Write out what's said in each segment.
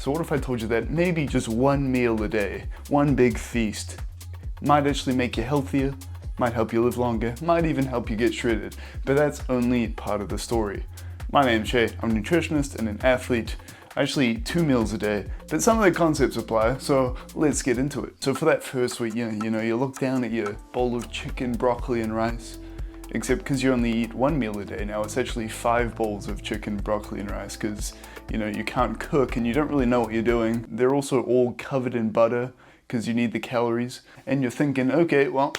So what if I told you that maybe just one meal a day, one big feast, might actually make you healthier, might help you live longer, might even help you get shredded, but that's only part of the story. My name's Shay, I'm a nutritionist and an athlete. I actually eat 2 meals a day, but some of the concepts apply, so let's get into it. So for that first week, you look down at your bowl of chicken, broccoli and rice, except because you only eat 1 meal a day now, it's actually 5 bowls of chicken, broccoli and rice, because you can't cook and you don't really know what you're doing. They're also all covered in butter, because you need the calories, and you're thinking, okay, well,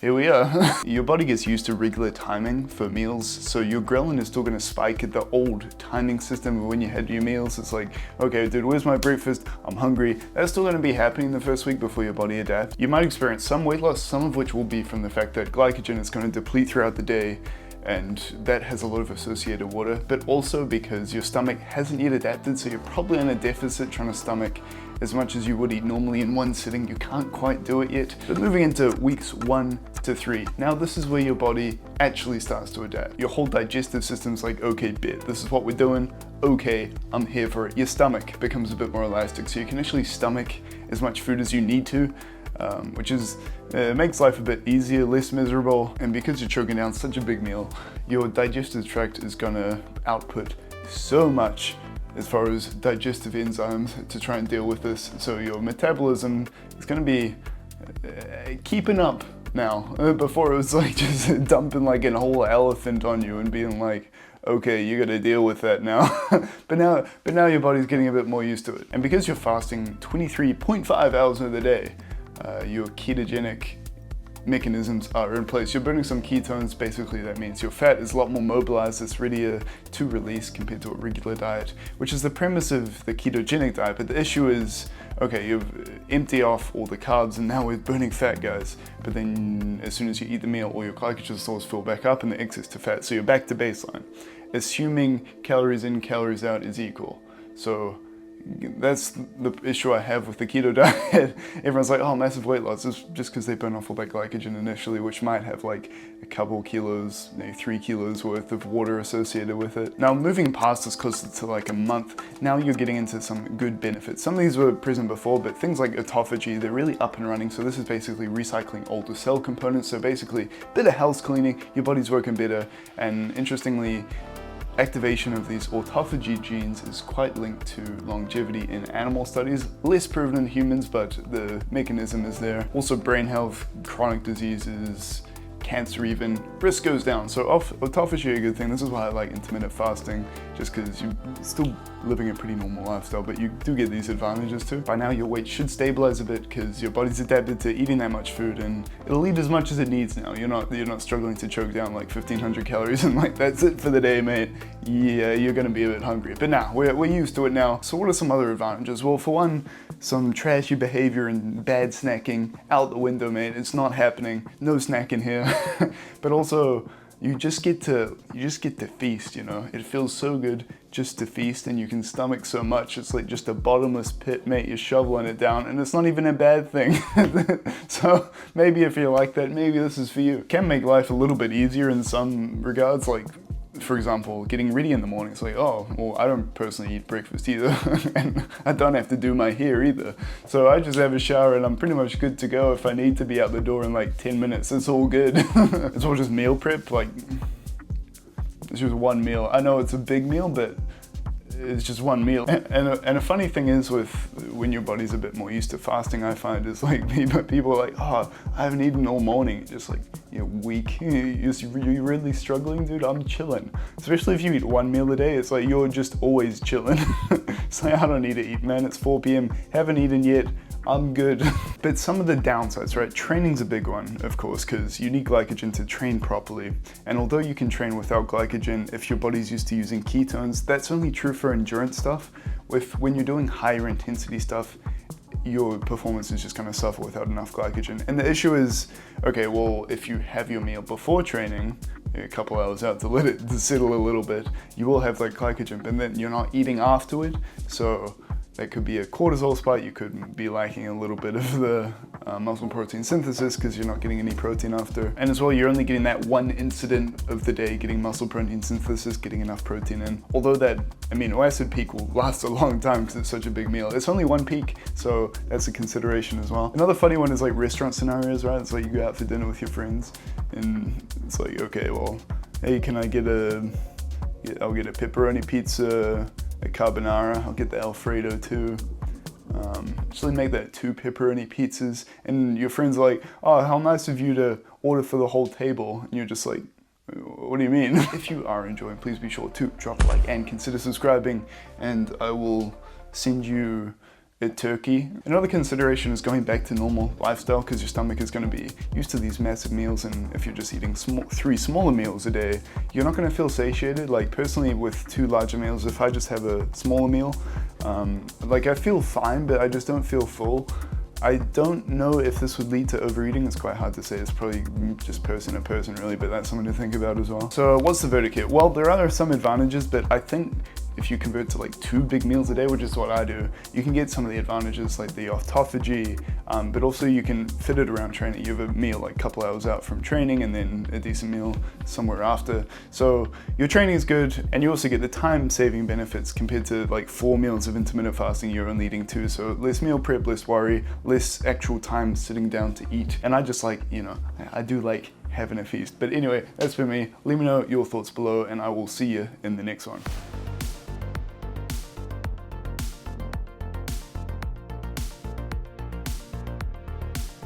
here we are. Your body gets used to regular timing for meals, so your ghrelin is still gonna spike at the old timing system when you had your meals. It's like, okay, dude, where's my breakfast? I'm hungry. That's still gonna be happening the first week before your body adapts. You might experience some weight loss, some of which will be from the fact that glycogen is gonna deplete throughout the day, and that has a lot of associated water, but also because your stomach hasn't yet adapted, so you're probably in a deficit trying to stomach as much as you would eat normally in one sitting. You can't quite do it yet. But moving into weeks 1 to 3, now this is where your body actually starts to adapt. Your whole digestive system's like, okay, bet, this is what we're doing, okay, I'm here for it. Your stomach becomes a bit more elastic, so you can actually stomach as much food as you need to, which makes life a bit easier, less miserable, and because you're choking down such a big meal, your digestive tract is gonna output so much as far as digestive enzymes to try and deal with this. So your metabolism is gonna be keeping up now. Before it was like just dumping like a whole elephant on you and being like, okay, you gotta deal with that now. but now your body's getting a bit more used to it. And because you're fasting 23.5 hours of the day, your ketogenic mechanisms are in place. You're burning some ketones, basically that means your fat is a lot more mobilized, it's readier to release compared to a regular diet, which is the premise of the ketogenic diet. But the issue is, okay, you empty off all the carbs and now we're burning fat, guys. But then as soon as you eat the meal, all your glycogen stores fill back up and the excess to fat, so you're back to baseline, assuming calories in, calories out is equal. So that's the issue I have with the keto diet. Everyone's like, oh, massive weight loss. It's just because they burn off all that glycogen initially, which might have like a couple kilos, maybe 3 kilos worth of water associated with it. Now, moving past this closer to like a month, now you're getting into some good benefits. Some of these were present before, but things like autophagy, they're really up and running. So this is basically recycling older cell components. So basically, bit of house cleaning, your body's working better. And interestingly, activation of these autophagy genes is quite linked to longevity in animal studies. Less proven in humans, but the mechanism is there. Also brain health, chronic diseases, cancer even, risk goes down. So autophagy is a good thing. This is why I like intermittent fasting, just because you're still living a pretty normal lifestyle, but you do get these advantages too. By now your weight should stabilize a bit because your body's adapted to eating that much food and it'll eat as much as it needs now. You're not struggling to choke down like 1,500 calories and like that's it for the day, mate. Yeah, you're gonna be a bit hungry. But now, we're used to it now. So what are some other advantages? Well, for one, some trashy behavior and bad snacking out the window, mate. It's not happening. No snacking here. But also, you just get to feast, It feels so good just to feast, and you can stomach so much. It's like just a bottomless pit, mate. You're shoveling it down, and it's not even a bad thing. So maybe if you're like that, maybe this is for you. It can make life a little bit easier in some regards, like, for example, getting ready in the morning. It's like, oh, well, I don't personally eat breakfast either, and I don't have to do my hair either. So I just have a shower and I'm pretty much good to go. If I need to be out the door in like 10 minutes, it's all good. It's all just meal prep, like, it's just one meal. I know it's a big meal, but it's just one meal. And a funny thing is with when your body's a bit more used to fasting, I find is like people are like, oh, I haven't eaten all morning. Just like, you're weak. You're really struggling, dude. I'm chilling. Especially if you eat 1 meal a day, it's like you're just always chilling. It's like, I don't need to eat, man. It's 4 p.m. Haven't eaten yet. I'm good. But some of the downsides, right? Training's a big one, of course, because you need glycogen to train properly. And although you can train without glycogen, if your body's used to using ketones, that's only true for endurance stuff. When you're doing higher intensity stuff, your performance is just gonna suffer without enough glycogen. And the issue is, okay, well, if you have your meal before training, a couple hours out to let it settle a little bit, you will have that glycogen, but then you're not eating afterward. So that could be a cortisol spike, you could be lacking a little bit of the muscle protein synthesis because you're not getting any protein after. And as well, you're only getting that one incident of the day, getting muscle protein synthesis, getting enough protein in. Although that amino acid peak will last a long time because it's such a big meal. It's only one peak, so that's a consideration as well. Another funny one is like restaurant scenarios, right? It's like you go out for dinner with your friends and it's like, okay, well, hey, can I get I'll get a pepperoni pizza, a carbonara, I'll get the Alfredo too. Actually make that 2 pepperoni pizzas, and your friend's like, oh, how nice of you to order for the whole table, and you're just like, what do you mean? If you are enjoying, please be sure to drop a like and consider subscribing, and I will send you a turkey. Another consideration is going back to normal lifestyle because your stomach is going to be used to these massive meals, and if you're just eating 3 smaller meals a day, you're not going to feel satiated. Like personally with 2 larger meals, if I just have a smaller meal, like I feel fine, but I just don't feel full. I don't know if this would lead to overeating. It's quite hard to say. It's probably just person to person really, but that's something to think about as well. So what's the verdict here? Well, there are some advantages, but I think if you convert to like 2 big meals a day, which is what I do, you can get some of the advantages like the autophagy, but also you can fit it around training. You have a meal like a couple hours out from training and then a decent meal somewhere after. So your training is good, and you also get the time saving benefits compared to like 4 meals of intermittent fasting, you're only eating 2. So less meal prep, less worry, less actual time sitting down to eat. And I just like, you know, I do like having a feast. But anyway, that's for me. Let me know your thoughts below, and I will see you in the next one.